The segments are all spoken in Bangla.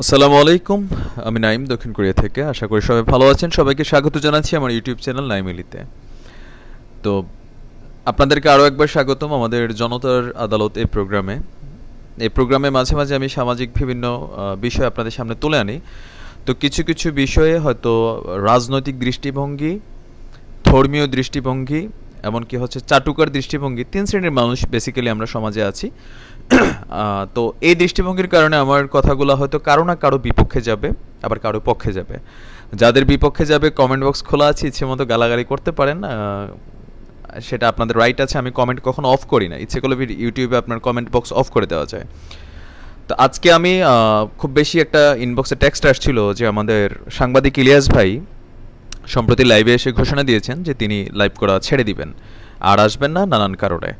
আসসালামু আলাইকুম। আমি নাইম, দক্ষিণ কোরিয়া থেকে। আশা করি সবাই ভালো আছেন। সবাইকে স্বাগত জানাচ্ছি আমার ইউটিউব চ্যানেল নাইমিলিতে। তো আপনাদেরকে আরও একবার স্বাগতম আমাদের জনতার আদালত এই প্রোগ্রামে মাঝে মাঝে আমি সামাজিক বিভিন্ন বিষয় আপনাদের সামনে তুলে আনি। তো কিছু কিছু বিষয়ে হয়তো রাজনৈতিক দৃষ্টিভঙ্গি, ধর্মীয় দৃষ্টিভঙ্গি, এমনকি হচ্ছে চাটুকার দৃষ্টিভঙ্গি, তিন শ্রেণীর মানুষ বেসিক্যালি আমরা সমাজে আছি। তো এই দৃষ্টিভঙ্গির কারণে আমার কথাগুলো হয়তো কারো না কারো বিপক্ষে যাবে, আবার কারো পক্ষে যাবে। যাদের বিপক্ষে যাবে কমেন্ট বক্স খোলা আছে, ইচ্ছে মতো গালাগালি করতে পারেন, সেটা আপনাদের রাইট আছে। আমি কমেন্ট কখনো অফ করি না, ইচ্ছে করলে ইউটিউবে আপনার কমেন্ট বক্স অফ করে দেওয়া যায়। তো আজকে আমি খুব বেশি একটা ইনবক্সে টেক্সট আসছিল যে আমাদের সাংবাদিক ইলিয়াস ভাই সম্প্রতি লাইভে এসে ঘোষণা দিয়েছেন যে তিনি লাইভ করা ছেড়ে দিবেন, আর আসবেন না নানান কারণে।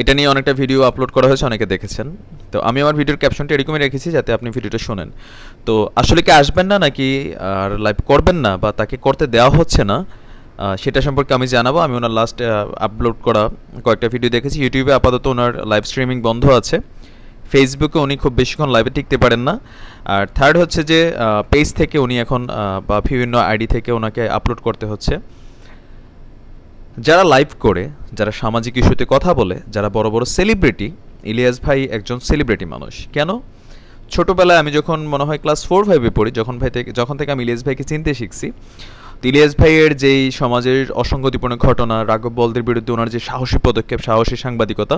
এটা নিয়ে অনেকটা ভিডিও আপলোড করা হয়েছে, অনেকে দেখেছেন। তো আমি আমার ভিডিওর ক্যাপশনটা এরকমই রেখেছি যাতে আপনি ভিডিওটা শোনেন। তো আসলে কি আসবেন না, নাকি আর লাইভ করবেন না, বা তাকে করতে দেওয়া হচ্ছে না, সেটা সম্পর্কে আমি জানাবো। আমি ওনার লাস্ট আপলোড করা কয়েকটা ভিডিও দেখেছি। ইউটিউবে আপাতত ওনার লাইভ স্ট্রিমিং বন্ধ আছে, ফেসবুকে উনি খুব বেশিক্ষণ লাইভে টিকতে পারেন না। আর থার্ড হচ্ছে যে পেজ থেকে উনি এখন বা বিভিন্ন আইডি থেকে ওনাকে আপলোড করতে হচ্ছে। যারা লাইভ করে, যারা সামাজিক ইস্যুতে কথা বলে, যারা বড় বড় সেলিব্রিটি, ইলিয়াস ভাই একজন সেলিব্রিটি মানুষ। কেন? ছোটোবেলায় আমি যখন মনে হয় ক্লাস 4-5-এ পড়ি, যখন থেকে আমি ইলিয়াস ভাইকে চিনতে শিখছি, তো ইলিয়াস ভাইয়ের যেই সমাজের অসঙ্গতিপূর্ণ ঘটনা, রাঘব বোয়ালদের বিরুদ্ধে ওনার যে সাহসী পদক্ষেপ, সাহসী সাংবাদিকতা,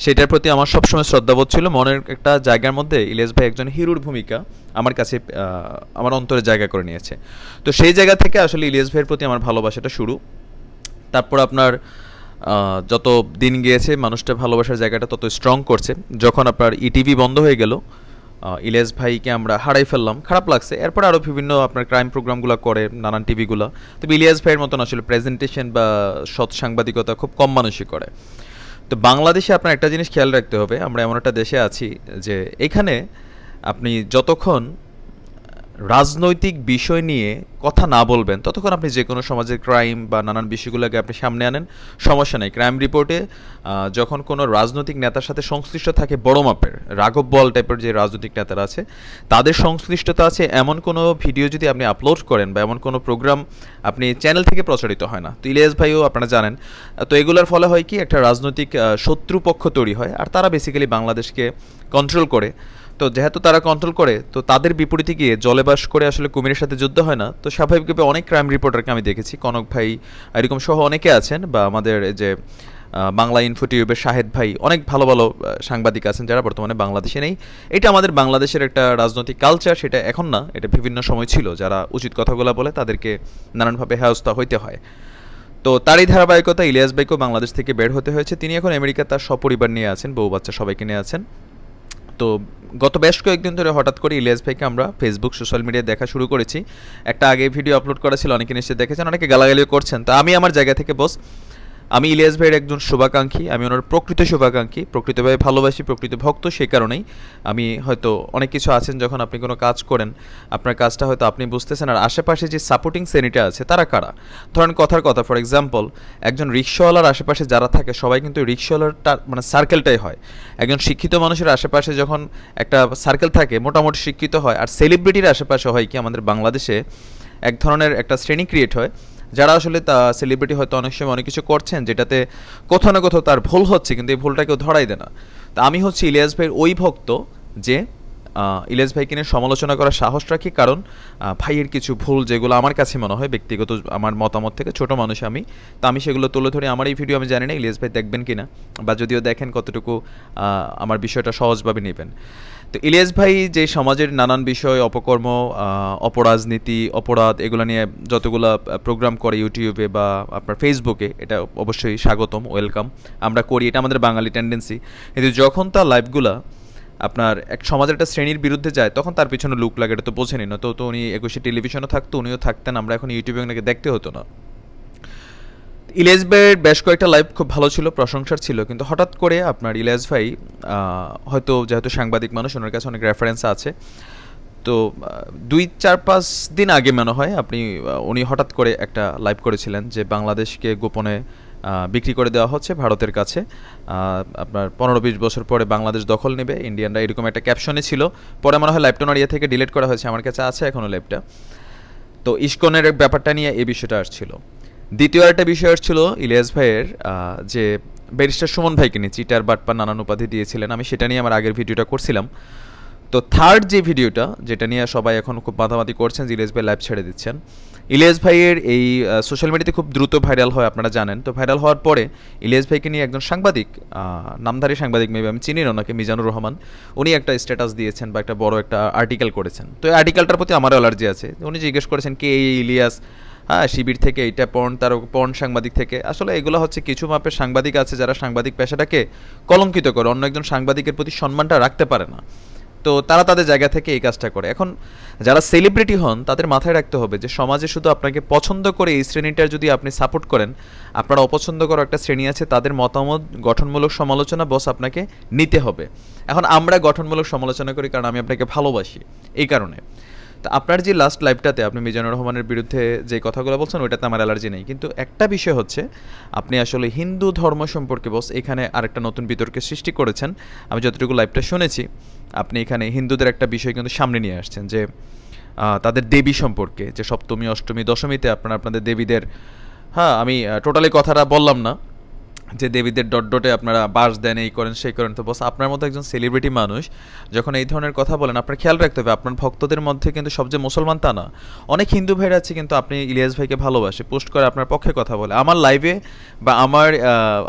সেটার প্রতি আমার সবসময় শ্রদ্ধাবোধ ছিল। মনের একটা জায়গার মধ্যে ইলিয়াস ভাই একজন হিরোর ভূমিকা আমার কাছে আমার অন্তরে জায়গা করে নিয়েছে। তো সেই জায়গা থেকে আসলে ইলিয়াস ভাইয়ের প্রতি আমার ভালোবাসাটা শুরু। তারপর আপনার যত দিন গিয়েছে মানুষটা ভালোবাসার জায়গাটা তত স্ট্রং করছে। যখন আপনার ইটিভি বন্ধ হয়ে গেল, ইলিয়াস ভাইকে আমরা হারাই ফেললাম, খারাপ লাগছে। এরপর আরও বিভিন্ন আপনার ক্রাইম প্রোগ্রামগুলো করে নানান টিভিগুলো। তবে ইলিয়াস ভাইয়ের মতন আসলে প্রেজেন্টেশন বা সৎ সাংবাদিকতা খুব কম মানুষই করে। তো বাংলাদেশে আপনার একটা জিনিস খেয়াল রাখতে হবে, আমরা এমন একটা দেশে আছি যে এখানে আপনি যতক্ষণ রাজনৈতিক বিষয় নিয়ে কথা না বলবেন, ততক্ষণ আপনি যে কোনো সমাজের ক্রাইম বা নানান বিষয়গুলোকে আপনি সামনে আনেন, সমস্যা নেই। ক্রাইম রিপোর্টে যখন কোনো রাজনৈতিক নেতার সাথে সংশ্লিষ্ট থাকে বড় মাপের, রাঘব বোয়াল টাইপের যে রাজনৈতিক নেতারা আছে তাদের সংশ্লিষ্টতা আছে এমন কোনো ভিডিও যদি আপনি আপলোড করেন বা এমন কোনো প্রোগ্রাম আপনি চ্যানেল থেকে প্রচারিত হয় না। তো ইলিয়াস ভাইও আপনারা জানেন। তো এগুলোর ফলে হয় কি, একটা রাজনৈতিক শত্রুপক্ষ তৈরি হয়, আর তারা বেসিক্যালি বাংলাদেশকে কন্ট্রোল করে। তো যেহেতু তারা কন্ট্রোল করে, তো তাদের বিপরীতে গিয়ে জলে বাস করে আসলে কুমিরের সাথে যুদ্ধ হয় না। তো স্বাভাবিকভাবে অনেক ক্রাইম রিপোর্টারকে আমি দেখেছি, কনক ভাই এরকম সহ অনেকে আছেন, বা আমাদের যে বাংলা ইনফোটিউবের শাহেদ ভাই, অনেক ভালো ভালো সাংবাদিক আছেন যারা বর্তমানে বাংলাদেশে নেই। এটা আমাদের বাংলাদেশের একটা রাজনৈতিক কালচার, সেটা এখন না, এটা বিভিন্ন সময় ছিল। যারা উচিত কথাগুলো বলে তাদেরকে নানানভাবে হেনস্থা হইতে হয়। তো তারই ধারাবাহিকতা ইলিয়াস ভাইকেও বাংলাদেশ থেকে বের হতে হয়েছে। তিনি এখন আমেরিকা তার সপরিবার নিয়ে আছেন, বউ বাচ্চা সবাইকে নিয়ে আছেন। তো গত বেশ কয়েকদিন ধরে হঠাৎ করে ইলিয়াস ভাইকে আমরা ফেসবুক, সোশ্যাল মিডিয়ায় দেখা শুরু করেছি। একটা আগে ভিডিও আপলোড করা ছিল, অনেকে নিশ্চয়ই দেখেছেন, অনেকে গালাগালিও করছেন। তো আমি আমার জায়গা থেকে বস, আমি ইলিয়াস ভাইয়ের একজন শুভাকাঙ্ক্ষী, আমি ওনার প্রকৃত শুভাকাঙ্ক্ষী, প্রকৃতভাবে ভালোবাসি, প্রকৃত ভক্ত। সেই কারণেই আমি হয়তো অনেক কিছু আছেন, যখন আপনি কোনো কাজ করেন আপনার কাজটা হয়তো আপনি বুঝতেছেন, আর আশেপাশে যে সাপোর্টিং শ্রেণীটা আছে তারা কারা। ধরেন কথার কথা, ফর এক্সাম্পল, একজন রিক্সাওয়ালার আশেপাশে যারা থাকে সবাই কিন্তু রিক্সাওয়ালার মানে সার্কেলটাই হয়। একজন শিক্ষিত মানুষের আশেপাশে যখন একটা সার্কেল থাকে, মোটামুটি শিক্ষিত হয়। আর সেলিব্রিটির আশেপাশে হয় কি, আমাদের বাংলাদেশে এক ধরনের একটা শ্রেণী ক্রিয়েট হয়, যারা আসলে তা সেলিব্রিটি হয়তো অনেক সময় অনেক কিছু করছেন যেটাতে কোথাও না কোথাও তার ভুল হচ্ছে, কিন্তু এই ভুলটা কেউ ধরাই দেয় না। তা আমি হচ্ছে ইলিয়াস ভাইয়ের ওই ভক্ত যে ইলিয়াস ভাইকে নিয়ে সমালোচনা করার সাহস রাখি, কারণ ভাইয়ের কিছু ভুল যেগুলো আমার কাছে মনে হয় ব্যক্তিগত আমার মতামত থেকে, ছোট মানুষ আমি, তো আমি সেগুলো তুলে ধরি। আমার এই ভিডিও আমি জানি না ইলিয়াস ভাই দেখবেন কিনা, বা যদিও দেখেন কতটুকু আমার বিষয়টা সহজভাবে নেবেন। তো ইলিয়াস ভাই যে সমাজের নানান বিষয়, অপকর্ম, অপরাজনীতি, অপরাধ, এগুলো নিয়ে যতগুলো প্রোগ্রাম করে ইউটিউবে বা আপনার ফেসবুকে, এটা অবশ্যই স্বাগতম, ওয়েলকাম, আমরা করি, এটা আমাদের বাঙালি টেন্ডেন্সি। কিন্তু যখন তার লাইভগুলা আপনার এক সমাজের একটা শ্রেণীর বিরুদ্ধে যায়, তখন তার পিছনে লুক লাগে, এটা তো বোঝেনি না। তো উনি 21 টেলিভিশনও থাকতো, উনিও থাকতেন, আমরা এখন ইউটিউবে ওনাকে দেখতে হতো না। ইলিয়াস ভাইয়ের বেশ কয়েকটা লাইভ খুব ভালো ছিল, প্রশংসার ছিল, কিন্তু হঠাৎ করে আপনার ইলিয়াস ভাই হয়তো যেহেতু সাংবাদিক মানুষ, ওনার কাছে অনেক রেফারেন্স আছে। তো 2-4-5 দিন আগে মনে হয় উনি হঠাৎ করে একটা লাইভ করেছিলেন যে বাংলাদেশকে গোপনে বিক্রি করে দেওয়া হচ্ছে ভারতের কাছে। আপনার 15-20 বছর পরে বাংলাদেশ দখল নেবে ইন্ডিয়ানরা, এরকম একটা ক্যাপশনে ছিল। পরে মনে হয় লাইভটা নড়িয়া থেকে ডিলিট করা হয়েছে, আমার কাছে আছে এখনও লাইভটা। তো ইস্কনের ব্যাপারটা নিয়ে এই বিষয়টা আসছিল। দ্বিতীয় একটা বিষয় আসছিল ইলিয়াস ভাইয়ের যে ব্যারিস্টার সুমন ভাইকে নিয়ে চিটার বাটপা নানান উপাধি দিয়েছিলেন, আমি সেটা নিয়ে আমার আগের ভিডিওটা করছিলাম। তো থার্ড যে ভিডিওটা, যেটা নিয়ে সবাই এখন খুব মাতামাতি করছেন যে ইলিয়াস ভাই লাইভ ছেড়ে দিচ্ছেন, ইলিয়াস ভাইয়ের এই সোশ্যাল মিডিয়াতে খুব দ্রুত ভাইরাল হয়, আপনারা জানেন। তো ভাইরাল হওয়ার পরে ইলিয়াস ভাইকে নিয়ে একজন সাংবাদিক, নামধারী সাংবাদিক, মেবি আমি চিনি না ওনাকে, মিজানুর রহমান, উনি একটা স্ট্যাটাস দিয়েছেন বা একটা বড় একটা আর্টিকেল করেছেন। তো এই আর্টিকেলটার প্রতি আমার অ্যালার্জি আছে। উনি জিজ্ঞেস করেছেন কে এই ইলিয়াস, শিবির থেকে, এইটা পর্ন, তার পর্ন সাংবাদিক থেকে। আসলে এগুলো হচ্ছে কিছু মাপের সাংবাদিক আছে যারা সাংবাদিক পেশাটাকে কলঙ্কিত করে, অন্য একজন সাংবাদিকের প্রতি সম্মানটা রাখতে পারে না। তো তারা তাদের জায়গা থেকে এই কাজটা করে। এখন যারা সেলিব্রিটি হন তাদের মাথায় রাখতে হবে যে সমাজে শুধু আপনাকে পছন্দ করে এই শ্রেণীটার যদি আপনি সাপোর্ট করেন, আপনারা অপছন্দ করা একটা শ্রেণী আছে, তাদের মতামত, গঠনমূলক সমালোচনা বস আপনাকে নিতে হবে। এখন আমরা গঠনমূলক সমালোচনা করি কারণ আমি আপনাকে ভালোবাসি, এই কারণে। তো আপনার যে লাস্ট লাইভটাতে আপনি মিজানুর রহমানের বিরুদ্ধে যে কথাগুলো বলছেন ওইটাতে আমার অ্যালার্জি নেই, কিন্তু একটা বিষয় হচ্ছে আপনি আসলে হিন্দু ধর্ম সম্পর্কে বস এখানে আরেকটা নতুন বিতর্কের সৃষ্টি করেছেন। আমি যতটুকু লাইভটা শুনেছি আপনি এখানে হিন্দুদের একটা বিষয় কিন্তু সামনে নিয়ে আসছেন, যে তাদের দেবী সম্পর্কে, যে সপ্তমী, অষ্টমী, দশমীতে আপনারা আপনাদের দেবীদের, আমি টোটালি কথাটা বললাম না, যে দেবীদের ডটে আপনারা বাস দেন, এই করেন সেই করেন। তো বস আপনার মতো একজন সেলিব্রিটি মানুষ যখন এই ধরনের কথা বলেন, আপনার খেয়াল রাখতে হবে আপনার ভক্তদের মধ্যে কিন্তু সবচেয়ে মুসলমান তা না, অনেক হিন্দু ভাইরা আছে কিন্তু আপনি ইলিয়াস ভাইকে ভালোবাসে, পোস্ট করে আপনার পক্ষে কথা বলে। আমার লাইভে বা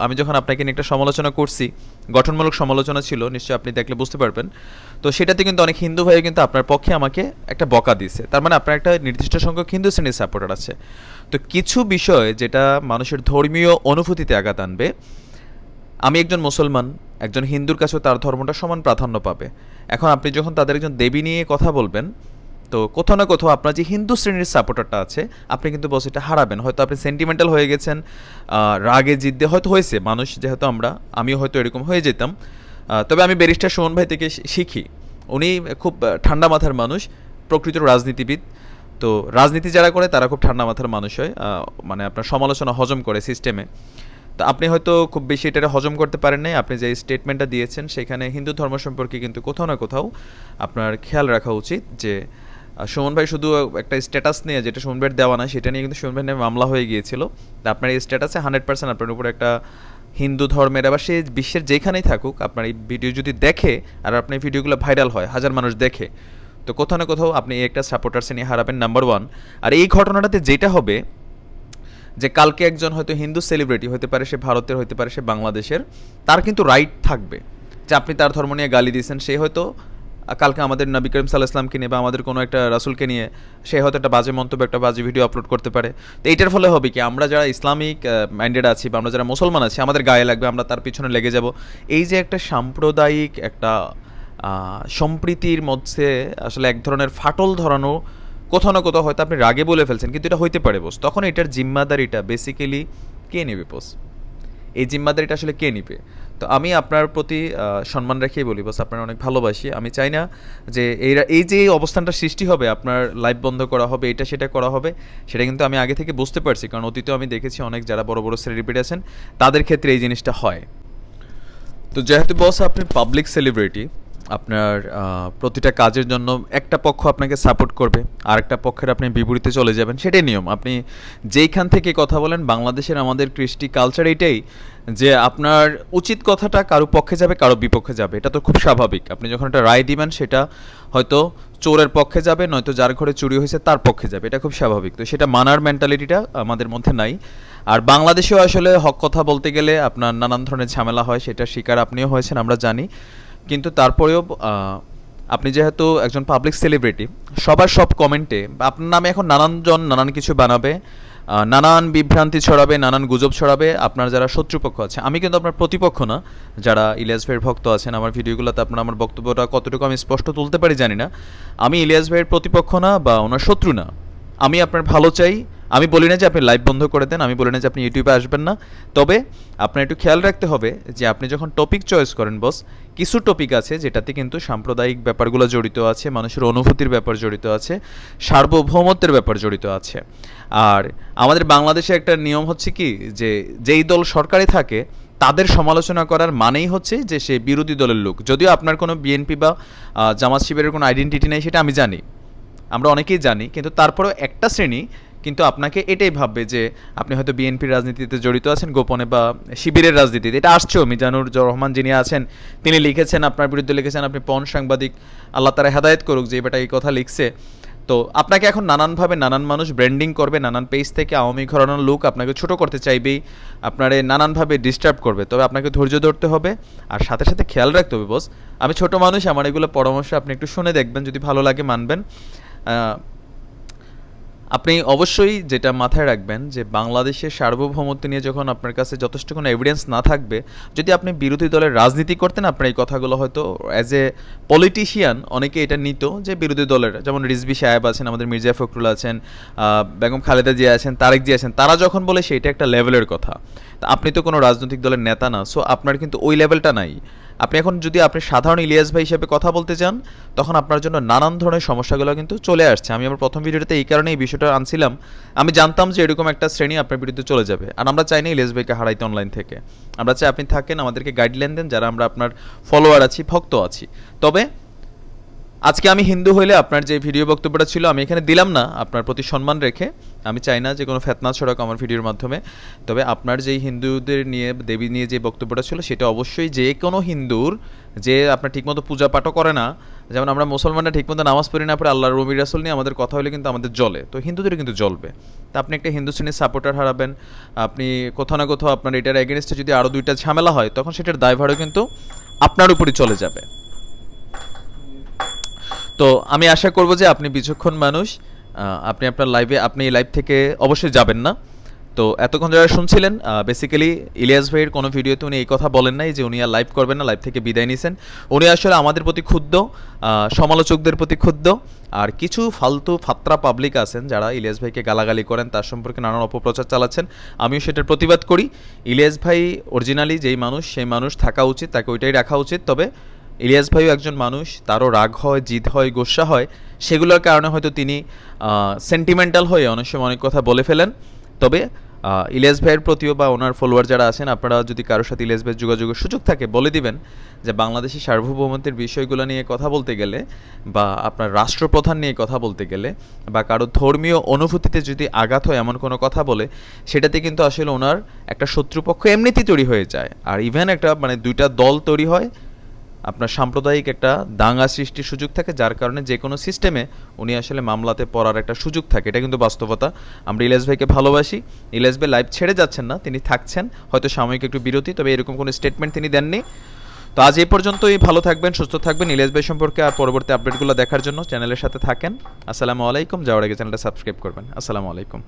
আমি যখন আপনাকে নিয়ে একটা সমালোচনা করছি, গঠনমূলক সমালোচনা ছিল, নিশ্চয়ই আপনি দেখলে বুঝতে পারবেন। তো সেটাতে কিন্তু অনেক হিন্দু ভাই কিন্তু আপনার পক্ষে আমাকে একটা বকা দিছে, তার মানে আপনার একটা নির্দিষ্ট সংখ্যক হিন্দু শ্রেণীর সাপোর্টার আছে। তো কিছু বিষয় যেটা মানুষের ধর্মীয় অনুভূতিতে আঘাত আনবে, আমি একজন মুসলমান, একজন হিন্দুর কাছেও তার ধর্মটা সমান প্রাধান্য পাবে। এখন আপনি যখন তাদের একজন দেবী নিয়ে কথা বলবেন, তো কোথাও না কোথাও আপনার যে হিন্দু শ্রেণীর সাপোর্টারটা আছে আপনি কিন্তু বস এটা হারাবেন। হয়তো আপনি সেন্টিমেন্টাল হয়ে গেছেন, রাগে জিদ্দে হয়তো হয়েছে, মানুষ যেহেতু আমিও হয়তো এরকম হয়ে যেতাম। তবে আমি ব্যারিস্টার সুমন ভাই থেকে শিখি, উনি খুব ঠান্ডা মাথার মানুষ, প্রকৃত রাজনীতিবিদ। তো রাজনীতি যারা করে তারা খুব ঠান্ডা মাথার মানুষ হয়, মানে আপনার সমালোচনা হজম করে সিস্টেমে। তো আপনি হয়তো খুব বেশি এটা হজম করতে পারেন নাই, আপনি যে স্টেটমেন্টটা দিয়েছেন সেখানে হিন্দু ধর্ম সম্পর্কে কিন্তু কোথাও না কোথাও আপনার খেয়াল রাখা উচিত। যে সুমন ভাই শুধু একটা স্ট্যাটাস নিয়ে, যেটা সুমন ভাইয়ের দেওয়া না সেটা নিয়ে কিন্তু সুমন ভাই নিয়ে মামলা হয়ে গিয়েছিল। তা আপনার এই স্ট্যাটাসে 100% আপনার উপর একটা হিন্দু ধর্মের, আবার সে বিশ্বের যেখানেই থাকুক, আপনার এই ভিডিও যদি দেখে আর আপনার এই ভিডিওগুলো ভাইরাল হয়, হাজার মানুষ দেখে, তো কোথাও না কোথাও আপনি একটা সাপোর্টার্সে নিয়ে হারাবেন, নাম্বার 1। আর এই ঘটনাটাতে যেটা হবে, যে কালকে একজন হয়তো হিন্দু সেলিব্রিটি হতে পারে, সে ভারতের হতে পারে, সে বাংলাদেশের, তার কিন্তু রাইট থাকবে যে আপনি তার ধর্ম নিয়ে গালি দিয়েছেন। সে হয়তো কালকে আমাদের নবী করিম সাল্লাল্লাহু আলাইহি ওয়াসাল্লামকে নিয়ে বা আমাদের কোনো একটা রাসূলকে নিয়ে সে হয়তো একটা বাজে মন্তব্য, একটা বাজে ভিডিও আপলোড করতে পারে। তো এইটার ফলে হবে কি, আমরা যারা ইসলামিক মাইন্ডেড আছি বা আমরা যারা মুসলমান আছি, আমাদের গায়ে লাগবে, আমরা তার পিছনে লেগে যাব। এই যে একটা সাম্প্রদায়িক একটা সম্প্রীতির মধ্যে আসলে এক ধরনের ফাটল ধরানো, কোথাও না কোথাও হয়তো আপনি রাগে বলে ফেলছেন, কিন্তু এটা হইতে পারে বস, তখন এটার জিম্মাদারিটা বেসিক্যালি কে নেবে বস? এই জিম্মাদারিটা আসলে কে নিবে? তো আমি আপনার প্রতি সম্মান রেখেই বলি বস, আপনার অনেক ভালোবাসি। আমি চাই না যে এই যে অবস্থানটা সৃষ্টি হবে, আপনার লাইভ বন্ধ করা হবে, এটা সেটা করা হবে, সেটা কিন্তু আমি আগে থেকে বুঝতে পারছি, কারণ অতীতেও আমি দেখেছি অনেক যারা বড় বড় সেলিব্রিটি আছেন তাদের ক্ষেত্রে এই জিনিসটা হয়। তো যেহেতু বস আপনি পাবলিক সেলিব্রিটি, আপনার প্রতিটা কাজের জন্য একটা পক্ষ আপনাকে সাপোর্ট করবে, আরেকটা পক্ষের আপনি বিপরীতে চলে যাবেন, সেটাই নিয়ম। আপনি যেইখান থেকে কথা বলেন, বাংলাদেশের আমাদের কৃষ্টি কালচার এইটাই, যে আপনার উচিত কথাটা কারো পক্ষে যাবে, কারো বিপক্ষে যাবে, এটা তো খুব স্বাভাবিক। আপনি যখন একটা রায় দিবেন সেটা হয়তো চোরের পক্ষে যাবে, নয়তো যার ঘরে চুরি হয়েছে তার পক্ষে যাবে, এটা খুব স্বাভাবিক। তো সেটা মানার মেন্টালিটিটা আমাদের মধ্যে নাই। আর বাংলাদেশেও আসলে হক কথা বলতে গেলে আপনার নানান ধরনের ঝামেলা হয়, সেটা শিকার আপনিও হয়েছেন, আমরা জানি। কিন্তু তারপরেও আপনি যেহেতু একজন পাবলিক সেলিব্রিটি, সবার সব কমেন্টে আপনার নামে এখন নানানজন নানান কিছু বানাবে, নানান বিভ্রান্তি ছড়াবে, নানান গুজব ছড়াবে। আপনার যারা শত্রুপক্ষ আছে, আমি কিন্তু আপনার প্রতিপক্ষ না, যারা ইলিয়াস ভাইয়ের ভক্ত আছেন, আমার ভিডিওগুলোতে আপনার আমার বক্তব্যটা কতটুকু আমি স্পষ্ট তুলতে পারি জানি না। আমি ইলিয়াস ভাইয়ের প্রতিপক্ষ না বা ওনার শত্রু না, আমি আপনার ভালো চাই, আমি বলি না যে আপনি লাইভ বন্ধ করে দেন, আমি বলি না যে আপনি ইউটিউবে আসবেন না, তবে আপনার একটু খেয়াল রাখতে হবে যে আপনি যখন টপিক চয়েস করেন বস, কিছু টপিক আছে যেটাতে কিন্তু সাম্প্রদায়িক ব্যাপারগুলো জড়িত আছে, মানুষের অনুভূতির ব্যাপার জড়িত আছে, সার্বভৌমত্বের ব্যাপার জড়িত আছে। আর আমাদের বাংলাদেশে একটা নিয়ম হচ্ছে কি, যে যেই দল সরকারে থাকে তাদের সমালোচনা করার মানেই হচ্ছে যে সে বিরোধী দলের লোক। যদিও আপনার কোনো বিএনপি বা জামাত শিবিরের কোনো আইডেন্টিটি নেই, সেটা আমি জানি, আমরা অনেকেই জানি, কিন্তু তারপরেও একটা শ্রেণী কিন্তু আপনাকে এটাই ভাববে যে আপনি হয়তো বিএনপির রাজনীতিতে জড়িত আছেন গোপনে, বা শিবিরের রাজনীতিতে। এটা আসছেও, মিজানুর রহমান যিনি আছেন তিনি লিখেছেন, আপনার বিরুদ্ধে লিখেছেন, আপনি পণ সাংবাদিক, আল্লাহ তারা হেদায়েত করুক যে বেটা এই কথা লিখছে। তো আপনাকে এখন নানানভাবে নানান মানুষ ব্র্যান্ডিং করবে, নানান পেজ থেকে আওয়ামী ঘরানোর লোক আপনাকে ছোট করতে চাইবেই, আপনারে নানানভাবে ডিস্টার্ব করবে। তবে আপনাকে ধৈর্য ধরতে হবে, আর সাথে সাথে খেয়াল রাখতে হবে বস, আমি ছোট মানুষ, আমার এগুলো পরামর্শ আপনি একটু শুনে দেখবেন, যদি ভালো লাগে মানবেন। আপনি অবশ্যই যেটা মাথায় রাখবেন যে বাংলাদেশের সার্বভৌমত্ব নিয়ে যখন আপনার কাছে যথেষ্ট কোনো এভিডেন্স না থাকবে, যদি আপনি বিরোধী দলের রাজনীতি করতেন, আপনার এই কথাগুলো হয়তো অ্যাজ এ পলিটিশিয়ান অনেকে এটা নিত যে বিরোধী দলের, যেমন রিজভী সাহেব আছেন, আমাদের মির্জা ফখরুল আছেন, বেগম খালেদা জিয়া আছেন, তারেক জিয়া আছেন, তারা যখন বলে সেটা একটা লেভেলের কথা। তা আপনি তো কোনো রাজনৈতিক দলের নেতা না, সো আপনার কিন্তু ওই লেভেলটা নাই। আপনি এখন যদি আপনি সাধারণ ইলিয়াস ভাই হিসেবে কথা বলতে চান, তখন আপনার জন্য নানান ধরনের সমস্যাগুলো কিন্তু চলে আসছে। আমি আমার প্রথম ভিডিওতে এই কারণে এই বিষয়টা আনছিলাম, আমি জানতাম যে এরকম একটা শ্রেণী আপনার বিরুদ্ধে চলে যাবে, আর আমরা চাই না ইলিয়াস ভাইকে হারাইতে অনলাইন থেকে। আমরা চাই আপনি থাকেন, আমাদেরকে গাইডলাইন দেন, যারা আমরা আপনার ফলোয়ার আছি, ভক্ত আছি। তবে আজকে আমি হিন্দু হইলে আপনার যে ভিডিও বক্তব্যটা ছিল আমি এখানে দিলাম না, আপনার প্রতি সম্মান রেখে। আমি চাই না যে কোনো ফেতনা ছড়াক আমার ভিডিওর মাধ্যমে। তবে আপনার যেই হিন্দুদের নিয়ে, দেবী নিয়ে যে বক্তব্যটা ছিল, সেটা অবশ্যই যে কোনো হিন্দুর, যে আপনার ঠিকমতো পূজা পাঠও করে না, যেমন আমরা মুসলমানরা ঠিকমতো নামাজ পড়ি না, পরে আল্লাহর রবি রাসূল নিয়ে আমাদের কথা হলে কিন্তু আমাদের জ্বলে, তো হিন্দুদের কিন্তু জ্বলবে। তা আপনি একটা হিন্দু শ্রেণীর সাপোর্টার হারাবেন, আপনি কোথাও না কোথাও আপনার এটার এগেনস্টে যদি আরও দুইটা ঝামেলা হয়, তখন সেটার দায়ভারও কিন্তু আপনার উপরই চলে যাবে। তো আমি আশা করব যে আপনি বিচক্ষণ মানুষ, আপনি আপনার আপনি এই লাইভ থেকে অবশ্যই যাবেন না। তো এতক্ষণ যারা শুনছিলেন, বেসিক্যালি ইলিয়াস ভাইয়ের কোনো ভিডিওতে উনি এই কথা বলেন নাই যে উনি আর লাইভ করবেন না, লাইভ থেকে বিদায় নিয়েছেন। উনি আসলে আমাদের প্রতি ক্ষুব্ধ, সমালোচকদের প্রতি ক্ষুব্ধ, আর কিছু ফালতু ফাত্রা পাবলিক আছেন যারা ইলিয়াস ভাইকে গালাগালি করেন, তার সম্পর্কে নানান অপপ্রচার চালাচ্ছেন। আমিও সেটার প্রতিবাদ করি। ইলিয়াস ভাই অরিজিনালি যেই মানুষ, সেই মানুষ থাকা উচিত, তাকে ওইটাই রাখা উচিত। তবে ইলিয়াস ভাইও একজন মানুষ, তারও রাগ হয়, জিদ হয়, গোস্সা হয়, সেগুলোর কারণে হয়তো তিনি সেন্টিমেন্টাল হয়ে অনেক সময় অনেক কথা বলে ফেলেন। তবে ইলিয়াস ভাইয়ের প্রতিও বা ওনার ফলোয়ার যারা আছেন, আপনারা যদি কারোর সাথে ইলিয়াস ভাইয়ের যোগাযোগের সুযোগ থাকে, বলে দিবেন যে বাংলাদেশের সার্বভৌমত্বের বিষয়গুলো নিয়ে কথা বলতে গেলে, বা আপনার রাষ্ট্রপ্রধান নিয়ে কথা বলতে গেলে, বা কারো ধর্মীয় অনুভূতিতে যদি আঘাত হয় এমন কোনো কথা বলে, সেটাতে কিন্তু আসলে ওনার একটা শত্রুপক্ষ এমনিতেই তৈরি হয়ে যায়। আর ইভেন একটা মানে দুইটা দল তৈরি হয়, আপনার সাম্প্রদায়িক একটা দাঙ্গা সৃষ্টির সুযোগ থাকে, যার কারণে যে কোনো সিস্টেমে উনি আসলে মামলাতে পড়ার একটা সুযোগ থাকে। এটা কিন্তু বাস্তবতা। আমরা ইলিয়াস ভাইকে ভালোবাসি। ইলিয়াস ভাই লাইভ ছেড়ে যাচ্ছেন না, তিনি থাকছেন, হয়তো সাময়িক একটু বিরতি, তবে এরকম কোনো স্টেটমেন্ট তিনি দেননি। তো আজ এই পর্যন্তই। ভালো থাকবেন, সুস্থ থাকবেন। ইলিয়াস ভাই সম্পর্কে আর পরবর্তী আপডেটগুলো দেখার জন্য চ্যানেলের সাথে থাকেন। আসসালামু আলাইকুম। যাওয়ার আগে চ্যানেলটা সাবস্ক্রাইব করবেন। আসসালামু আলাইকুম।